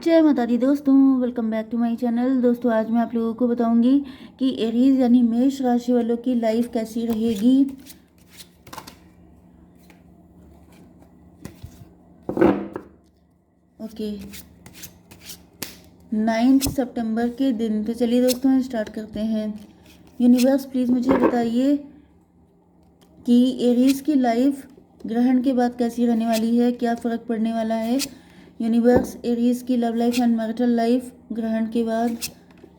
जय माता दी दोस्तों, welcome back to my channel. दोस्तों आज मैं आप लोगों को बताऊंगी कि एरीज यानी मेष राशि वालों की लाइफ कैसी रहेगी। ओके, 9 सितंबर के दिन। तो चलिए दोस्तों स्टार्ट करते हैं। यूनिवर्स प्लीज़ मुझे बताइए कि एरीज की लाइफ ग्रहण के बाद कैसी रहने वाली है, क्या फ़र्क पड़ने वाला है। यूनिवर्स एरीज की love life and marital life ग्रहण के बाद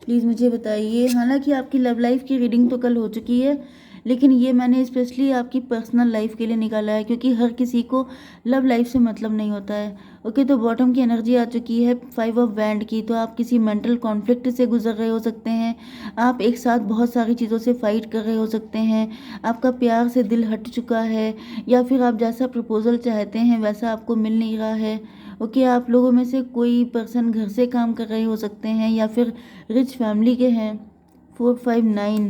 प्लीज़ मुझे बताइए। हालांकि आपकी लव लाइफ की रीडिंग तो कल हो चुकी है, लेकिन ये मैंने स्पेशली आपकी पर्सनल लाइफ के लिए निकाला है क्योंकि हर किसी को लव लाइफ से मतलब नहीं होता है। ओके, तो बॉटम की एनर्जी आ चुकी है 5 ऑफ वैंड की। तो आप किसी मेंटल कॉन्फ्लिक्ट से गुजर रहे हो सकते हैं, आप एक साथ बहुत सारी चीज़ों से फाइट कर रहे हो सकते हैं, आपका प्यार से दिल हट चुका है, या फिर आप जैसा प्रपोजल चाहते हैं वैसा आपको मिल नहीं रहा है। ओके, आप लोगों में से कोई पर्सन घर से काम कर रहे हो सकते हैं या फिर रिच फैमिली के हैं। 4 5 9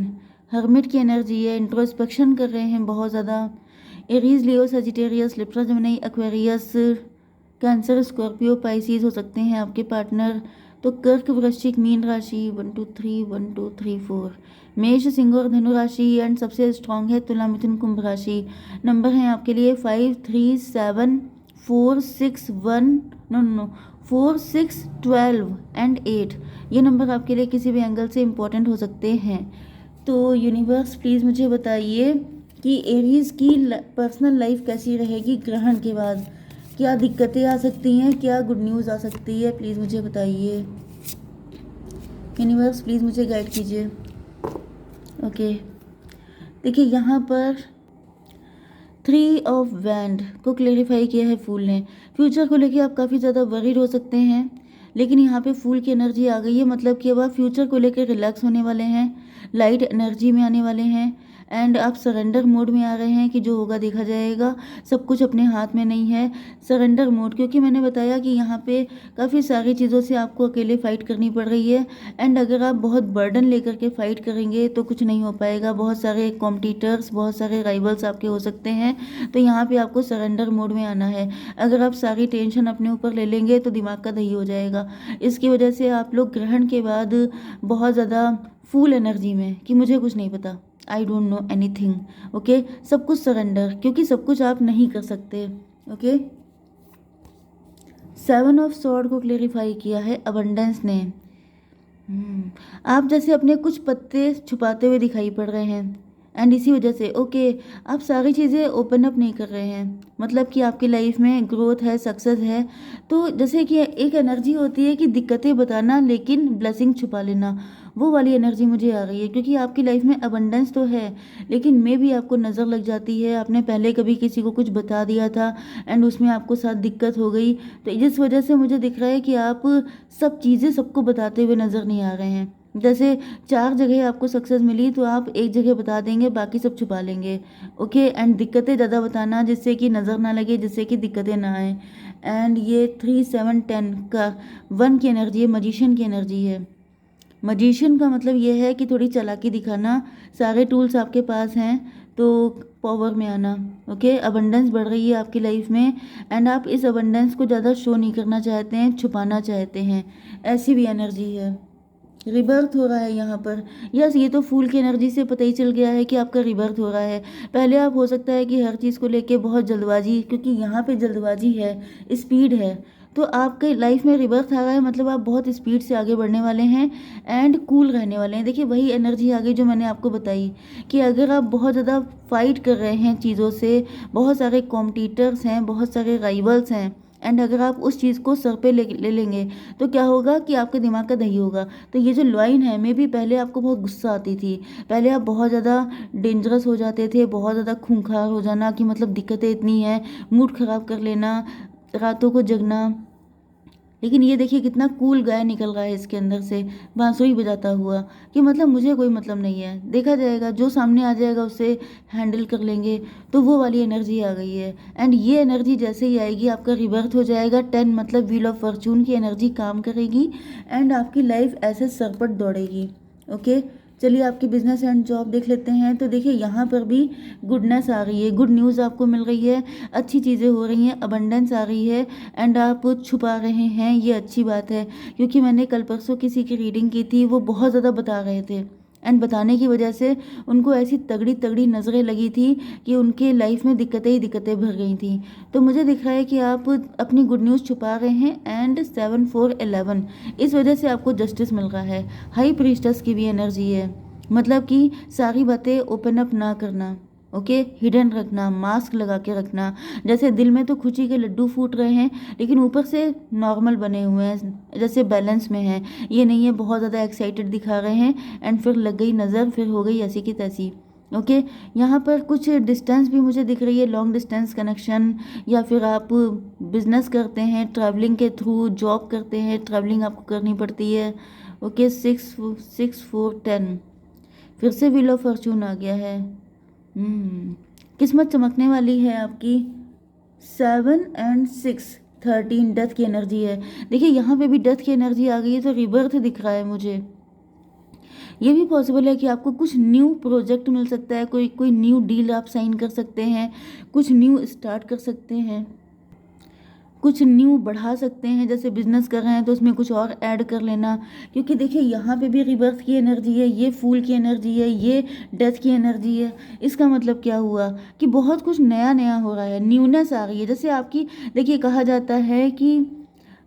हर्मिट की एनर्जी है, इंट्रोस्पेक्शन कर रहे हैं बहुत ज़्यादा। Aries, Leo, Sagittarius, Libra, Gemini, Aquarius, Cancer, Scorpio, Pisces हो सकते हैं आपके पार्टनर। तो कर्क, वृश्चिक, मीन राशि 1 2 3 1 2 3 4, मेष, सिंह और धनु राशि, एंड सबसे स्ट्रांग है तुला, मिथुन, कुंभ राशि। नंबर हैं आपके लिए 5 3 7 4 6 1 नो नो 4 6 12 एंड 8। ये नंबर आपके लिए किसी भी एंगल से इम्पोर्टेंट हो सकते हैं। तो यूनिवर्स प्लीज़ मुझे बताइए कि एरीज की पर्सनल लाइफ कैसी रहेगी ग्रहण के बाद, क्या दिक्कतें आ सकती हैं, क्या गुड न्यूज़ आ सकती है, प्लीज़ मुझे बताइए। यूनिवर्स प्लीज़ मुझे गाइड कीजिए। ओके, देखिए यहाँ पर 3 ऑफ वैंड को क्लेरिफाई किया है फूल ने। फ्यूचर को लेके आप काफ़ी ज़्यादा वरीड हो सकते हैं, लेकिन यहाँ पे फूल की एनर्जी आ गई है, मतलब कि अब आप फ्यूचर को लेके रिलैक्स होने वाले हैं, लाइट एनर्जी में आने वाले हैं, एंड आप सरेंडर मोड में आ रहे हैं कि जो होगा देखा जाएगा, सब कुछ अपने हाथ में नहीं है। सरेंडर मोड, क्योंकि मैंने बताया कि यहाँ पे काफ़ी सारी चीज़ों से आपको अकेले फ़ाइट करनी पड़ रही है, एंड अगर आप बहुत बर्डन लेकर के फ़ाइट करेंगे तो कुछ नहीं हो पाएगा। बहुत सारे कॉम्पिटिटर्स, बहुत सारे राइवल्स आपके हो सकते हैं। तो यहाँ पे आपको सरेंडर मोड में आना है। अगर आप सारी टेंशन अपने ऊपर ले लेंगे तो दिमाग का दही हो जाएगा। इसकी वजह से आप लोग ग्रहण के बाद बहुत ज़्यादा फुल एनर्जी में कि मुझे कुछ नहीं पता, I don't know anything. Okay, सब कुछ सरेंडर, क्योंकि सब कुछ आप नहीं कर सकते। ओके, 7 ऑफ स्वॉर्ड को क्लेरिफाई किया है अबंडेंस ने। आप जैसे अपने कुछ पत्ते छुपाते हुए दिखाई पड़ रहे हैं, एंड इसी वजह से ओके आप सारी चीज़ें ओपन अप नहीं कर रहे हैं, मतलब कि आपकी लाइफ में ग्रोथ है, सक्सेस है। तो जैसे कि एक एनर्जी होती है कि दिक्कतें बताना लेकिन ब्लेसिंग छुपा लेना, वो वाली एनर्जी मुझे आ रही है। क्योंकि आपकी लाइफ में अबंडेंस तो है, लेकिन मे भी आपको नज़र लग जाती है, आपने पहले कभी किसी को कुछ बता दिया था एंड उसमें आपको साथ दिक्कत हो गई। तो जिस वजह से मुझे दिख रहा है कि आप सब चीज़ें सबको बताते हुए नज़र नहीं आ रहे हैं। जैसे 4 जगह आपको सक्सेस मिली तो आप एक जगह बता देंगे, बाकी सब छुपा लेंगे। ओके, एंड दिक्कतें ज़्यादा बताना जिससे कि नज़र ना लगे, जिससे कि दिक्कतें ना आए। एंड ये 3 7 10 का 1 की एनर्जी है, मजिशियन की एनर्जी है। मजिशियन का मतलब ये है कि थोड़ी चालाकी दिखाना, सारे टूल्स आपके पास हैं तो पावर में आना। ओके, अबंडेंस बढ़ रही है आपकी लाइफ में, एंड आप इस अबंडेंस को ज़्यादा शो नहीं करना चाहते हैं, छुपाना चाहते हैं, ऐसी भी एनर्जी है। रिबर्थ हो रहा है यहाँ पर। यस, ये तो फूल की एनर्जी से पता ही चल गया है कि आपका रिबर्थ हो रहा है। पहले आप हो सकता है कि हर चीज़ को लेके बहुत जल्दबाजी, क्योंकि यहाँ पे जल्दबाजी है, स्पीड है, तो आपके लाइफ में रिबर्थ आ रहा है, मतलब आप बहुत स्पीड से आगे बढ़ने वाले हैं एंड कूल रहने वाले हैं। देखिए वही एनर्जी आ गई जो मैंने आपको बताई कि अगर आप बहुत ज़्यादा फाइट कर रहे हैं चीज़ों से, बहुत सारे कॉम्पिटिटर्स हैं, बहुत सारे राइवल्स हैं, एंड अगर आप उस चीज़ को सर पे ले लेंगे तो क्या होगा कि आपके दिमाग का दही होगा। तो ये जो लाइन है, मे भी पहले आपको बहुत गुस्सा आती थी, पहले आप बहुत ज़्यादा डेंजरस हो जाते थे, बहुत ज़्यादा खूंखार हो जाना कि मतलब दिक्कतें इतनी हैं, मूड ख़राब कर लेना, रातों को जगना। लेकिन ये देखिए कितना कूल गाय निकल रहा है इसके अंदर से, बांसुरी बजाता हुआ, कि मतलब मुझे कोई मतलब नहीं है, देखा जाएगा, जो सामने आ जाएगा उससे हैंडल कर लेंगे। तो वो वाली एनर्जी आ गई है, एंड ये एनर्जी जैसे ही आएगी आपका रिबर्थ हो जाएगा। 10 मतलब व्हील ऑफ फॉर्चून की एनर्जी काम करेगी, एंड आपकी लाइफ ऐसे सर पर दौड़ेगी। ओके, चलिए आपके बिजनेस एंड जॉब देख लेते हैं। तो देखिए यहाँ पर भी गुडनेस आ रही है, गुड न्यूज़ आपको मिल रही है, अच्छी चीज़ें हो रही हैं, अबंडेंस आ रही है एंड आप छुपा रहे हैं, ये अच्छी बात है। क्योंकि मैंने कल परसों किसी की रीडिंग की थी, वो बहुत ज़्यादा बता रहे थे एंड बताने की वजह से उनको ऐसी तगड़ी तगड़ी नज़रें लगी थी कि उनके लाइफ में दिक्कतें ही दिक्कतें भर गई थी। तो मुझे दिख रहा है कि आप अपनी गुड न्यूज़ छुपा रहे हैं एंड 7 4 11 इस वजह से आपको जस्टिस मिल रहा है। हाई प्रीस्टस की भी एनर्जी है, मतलब कि सारी बातें ओपन अप ना करना, ओके, हिडन रखना, मास्क लगा के रखना। जैसे दिल में तो खुशी के लड्डू फूट रहे हैं लेकिन ऊपर से नॉर्मल बने हुए हैं, जैसे बैलेंस में है। ये नहीं है बहुत ज़्यादा एक्साइटेड दिखा रहे हैं एंड फिर लग गई नज़र, फिर हो गई ऐसी की तैसी। ओके, यहाँ पर कुछ डिस्टेंस भी मुझे दिख रही है, लॉन्ग डिस्टेंस कनेक्शन, या फिर आप बिजनेस करते हैं ट्रैवलिंग के थ्रू, जॉब करते हैं ट्रैवलिंग आपको करनी पड़ती है। ओके, 6 6 4 10 फिर से व्हील ऑफ फॉर्चून आ गया है। किस्मत चमकने वाली है आपकी। 7 and 6 13 डेथ की एनर्जी है। देखिए यहाँ पे भी डेथ की एनर्जी आ गई है, तो रिबर्थ दिख रहा है मुझे। ये भी पॉसिबल है कि आपको कुछ न्यू प्रोजेक्ट मिल सकता है, कोई कोई न्यू डील आप साइन कर सकते हैं, कुछ न्यू स्टार्ट कर सकते हैं, कुछ न्यू बढ़ा सकते हैं। जैसे बिजनेस कर रहे हैं तो उसमें कुछ और ऐड कर लेना। क्योंकि देखिए यहाँ पे भी रिबर्थ की एनर्जी है, ये फूल की एनर्जी है, ये डेथ की एनर्जी है। इसका मतलब क्या हुआ कि बहुत कुछ नया नया हो रहा है, न्यूनेस आ रही है। जैसे आपकी, देखिए कहा जाता है कि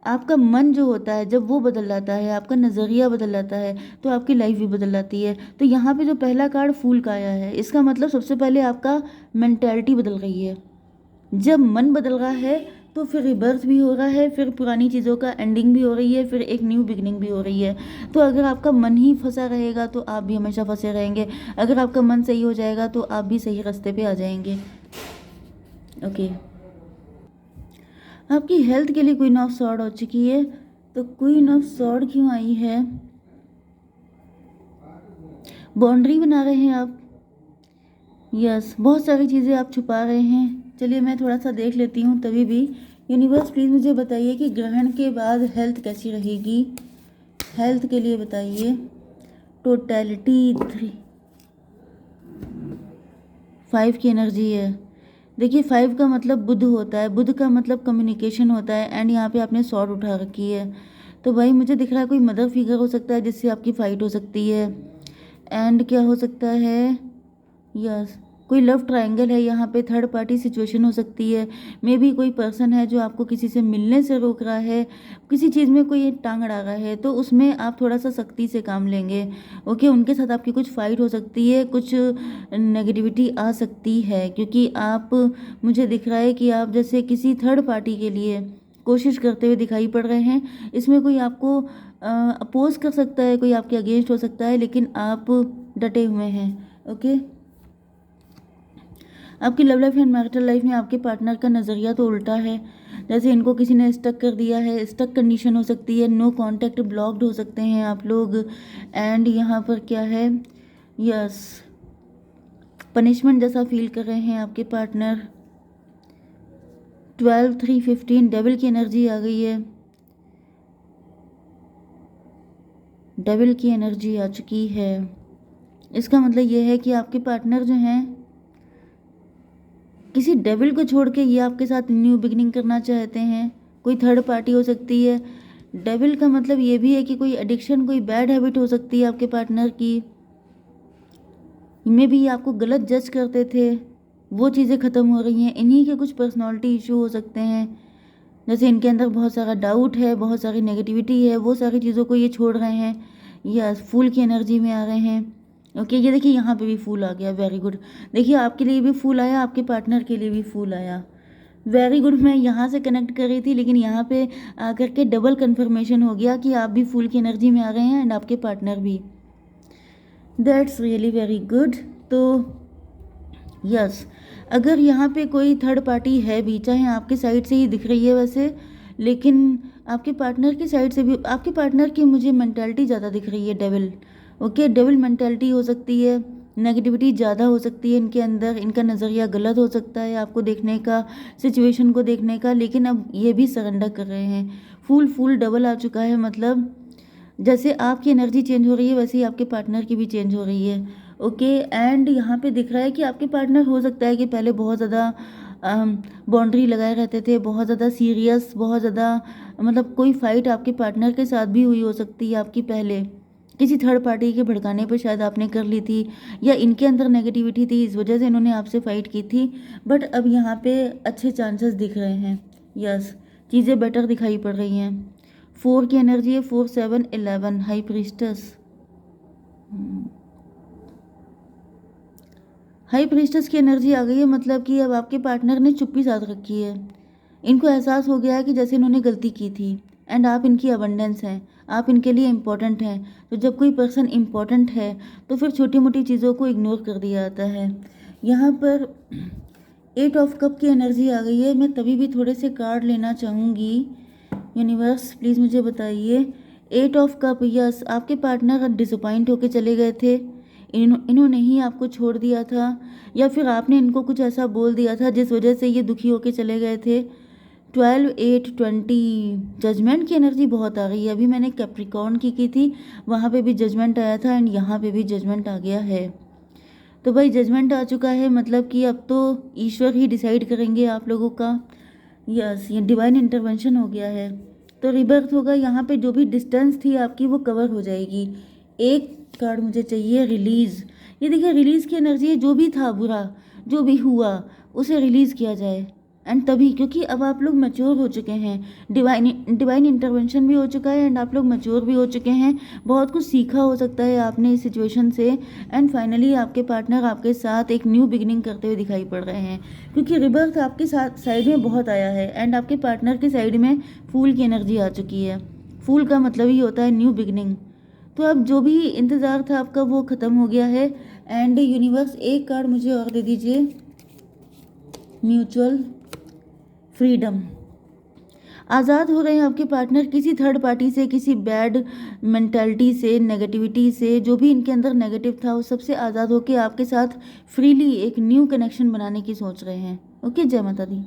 आपका मन जो होता है जब वो बदल जाता है, आपका नज़रिया बदल जाता है, तो आपकी लाइफ भी बदल जाती है। तो यहाँ पे जो पहला कार्ड फूल का आया है, इसका मतलब सबसे पहले आपका मेंटेलिटी बदल रही है। जब मन बदल रहा है तो फिर रिबर्थ भी हो रहा है, फिर पुरानी चीज़ों का एंडिंग भी हो रही है, फिर एक न्यू बिगनिंग भी हो रही है। तो अगर आपका मन ही फंसा रहेगा तो आप भी हमेशा फंसे रहेंगे, अगर आपका मन सही हो जाएगा तो आप भी सही रास्ते पे आ जाएंगे। ओके, आपकी हेल्थ के लिए क्वीन ऑफ सॉर्ड हो चुकी है। तो क्वीन ऑफ सॉर्ड क्यों आई है? बाउंड्री बना रहे हैं आप, यस, बहुत सारी चीज़ें आप छुपा रहे हैं। चलिए मैं थोड़ा सा देख लेती हूँ। तभी भी यूनिवर्स प्लीज़ मुझे बताइए कि ग्रहण के बाद हेल्थ कैसी रहेगी, हेल्थ के लिए बताइए। टोटलिटी 5 की एनर्जी है। देखिए 5 का मतलब बुध होता है, बुध का मतलब कम्युनिकेशन होता है एंड यहाँ पे आपने सॉर्ड उठा रखी है। तो भाई मुझे दिख रहा है कोई मदर फिगर हो सकता है जिससे आपकी फ़ाइट हो सकती है। एंड क्या हो सकता है? यस, कोई लव ट्रायंगल है यहाँ पे, थर्ड पार्टी सिचुएशन हो सकती है। मे बी कोई पर्सन है जो आपको किसी से मिलने से रोक रहा है, किसी चीज़ में कोई टांग अड़ा रहा है, तो उसमें आप थोड़ा सा सख्ती से काम लेंगे। ओके, उनके साथ आपकी कुछ फाइट हो सकती है, कुछ नेगेटिविटी आ सकती है। क्योंकि आप, मुझे दिख रहा है कि आप जैसे किसी थर्ड पार्टी के लिए कोशिश करते हुए दिखाई पड़ रहे हैं। इसमें कोई आपको अपोज कर सकता है, कोई आपके अगेंस्ट हो सकता है, लेकिन आप डटे हुए हैं। ओके, आपकी love life and marital life में आपके पार्टनर का नज़रिया तो उल्टा है। जैसे इनको किसी ने स्टक कर दिया है, स्टक कंडीशन हो सकती है, नो कांटेक्ट, ब्लॉक्ड हो सकते हैं आप लोग। एंड यहाँ पर क्या है? यस, पनिशमेंट जैसा फील कर रहे हैं आपके पार्टनर। 12 3 15 डेविल की एनर्जी आ गई है, डेविल की एनर्जी आ चुकी है। इसका मतलब ये है कि आपके पार्टनर जो हैं किसी डेविल को छोड़ के ये आपके साथ न्यू बिगनिंग करना चाहते हैं। कोई थर्ड पार्टी हो सकती है। डेविल का मतलब ये भी है कि कोई एडिक्शन, कोई बैड हैबिट हो सकती है आपके पार्टनर की। में भी आपको गलत जज करते थे, वो चीज़ें ख़त्म हो रही हैं। इन्हीं के कुछ पर्सनालिटी इशू हो सकते हैं, जैसे इनके अंदर बहुत सारा डाउट है, बहुत सारी नेगेटिविटी है, वो सारी चीज़ों को ये छोड़ रहे हैं या फूल की एनर्जी में आ रहे हैं। ओके, ये देखिए यहाँ पे भी फूल आ गया, वेरी गुड। देखिए आपके लिए भी फूल आया, आपके पार्टनर के लिए भी फूल आया, वेरी गुड। मैं यहाँ से कनेक्ट कर रही थी लेकिन यहाँ पे आकर के डबल कन्फर्मेशन हो गया कि आप भी फूल की एनर्जी में आ रहे हैं एंड आपके पार्टनर भी। That's really very good. तो यस, अगर यहाँ पे कोई थर्ड पार्टी है भी, चाहे आपके साइड से ही दिख रही है वैसे, लेकिन आपके पार्टनर की साइड से भी, आपके पार्टनर की मुझे मेंटालिटी ज़्यादा दिख रही है, डेविल। ओके, डेविल मेंटालिटी हो सकती है, नेगेटिविटी ज़्यादा हो सकती है इनके अंदर, इनका नज़रिया गलत हो सकता है आपको देखने का, सिचुएशन को देखने का। लेकिन अब ये भी सरेंडर कर रहे हैं। फूल फूल डबल आ चुका है, मतलब जैसे आपकी एनर्जी चेंज हो रही है वैसे ही आपके पार्टनर की भी चेंज हो रही है। ओके, एंड यहाँ पे दिख रहा है कि आपके पार्टनर हो सकता है कि पहले बहुत ज़्यादा बाउंड्री लगाए रहते थे, बहुत ज़्यादा सीरियस, बहुत ज़्यादा मतलब कोई फाइट आपके पार्टनर के साथ भी हुई हो सकती है आपकी पहले, किसी थर्ड पार्टी के भड़काने पर शायद आपने कर ली थी, या इनके अंदर नेगेटिविटी थी इस वजह से इन्होंने आपसे फाइट की थी। बट अब यहाँ पे अच्छे चांसेस दिख रहे हैं। यस, चीज़ें बेटर दिखाई पड़ रही हैं। 4 की एनर्जी है, 4 7 11, हाई प्रीस्टस। हाई प्रीस्टस की एनर्जी आ गई है, मतलब कि अब आपके पार्टनर ने चुप्पी साध रखी है। इनको एहसास हो गया है कि जैसे इन्होंने गलती की थी, एंड आप इनकी अबंडेंस हैं, आप इनके लिए इम्पोर्टेंट हैं। तो जब कोई पर्सन इम्पोर्टेंट है तो फिर छोटी मोटी चीज़ों को इग्नोर कर दिया जाता है। यहाँ पर 8 ऑफ कप की एनर्जी आ गई है। मैं तभी भी थोड़े से कार्ड लेना चाहूँगी। यूनिवर्स प्लीज़ मुझे बताइए। 8 ऑफ कप, यस, आपके पार्टनर डिसअपॉइंट होके चले गए थे। इन्होंने ही आपको छोड़ दिया था, या फिर आपने इनको कुछ ऐसा बोल दिया था जिस वजह से ये दुखी होके चले गए थे। 12 8 20, जजमेंट की एनर्जी बहुत आ गई है। अभी मैंने कैप्रिकॉर्न की थी, वहाँ पे भी जजमेंट आया था, एंड यहाँ पे भी जजमेंट आ गया है। तो भाई जजमेंट आ चुका है, मतलब कि अब तो ईश्वर ही डिसाइड करेंगे आप लोगों का। यस, ये डिवाइन इंटरवेंशन हो गया है। तो रिबर्थ होगा, यहाँ पे जो भी डिस्टेंस थी आपकी वो कवर हो जाएगी। एक कार्ड मुझे चाहिए, रिलीज़। ये देखिए रिलीज़ की एनर्जी है, जो भी था बुरा, जो भी हुआ उसे रिलीज़ किया जाए। एंड तभी, क्योंकि अब आप लोग मैच्योर हो चुके हैं, डिवाइन इंटरवेंशन भी हो चुका है, एंड आप लोग मैच्योर भी हो चुके हैं। बहुत कुछ सीखा हो सकता है आपने इस सिचुएशन से, एंड फाइनली आपके पार्टनर आपके साथ एक न्यू बिगिनिंग करते हुए दिखाई पड़ रहे हैं, क्योंकि रिबर्थ आपके साथ साइड में बहुत आया है, एंड आपके पार्टनर के साइड में फूल की एनर्जी आ चुकी है। फूल का मतलब ही होता है न्यू बिगिनिंग। तो अब जो भी इंतज़ार था आपका वो ख़त्म हो गया है। एंड यूनिवर्स एक कार्ड मुझे और दे दीजिए, म्यूचुअल फ्रीडम। आज़ाद हो रहे हैं आपके पार्टनर किसी थर्ड पार्टी से, किसी बैड मेंटालिटी से, नेगेटिविटी से, जो भी इनके अंदर नेगेटिव था उस सबसे आज़ाद होकर आपके साथ फ्रीली एक न्यू कनेक्शन बनाने की सोच रहे हैं। ओके, जय माता दी।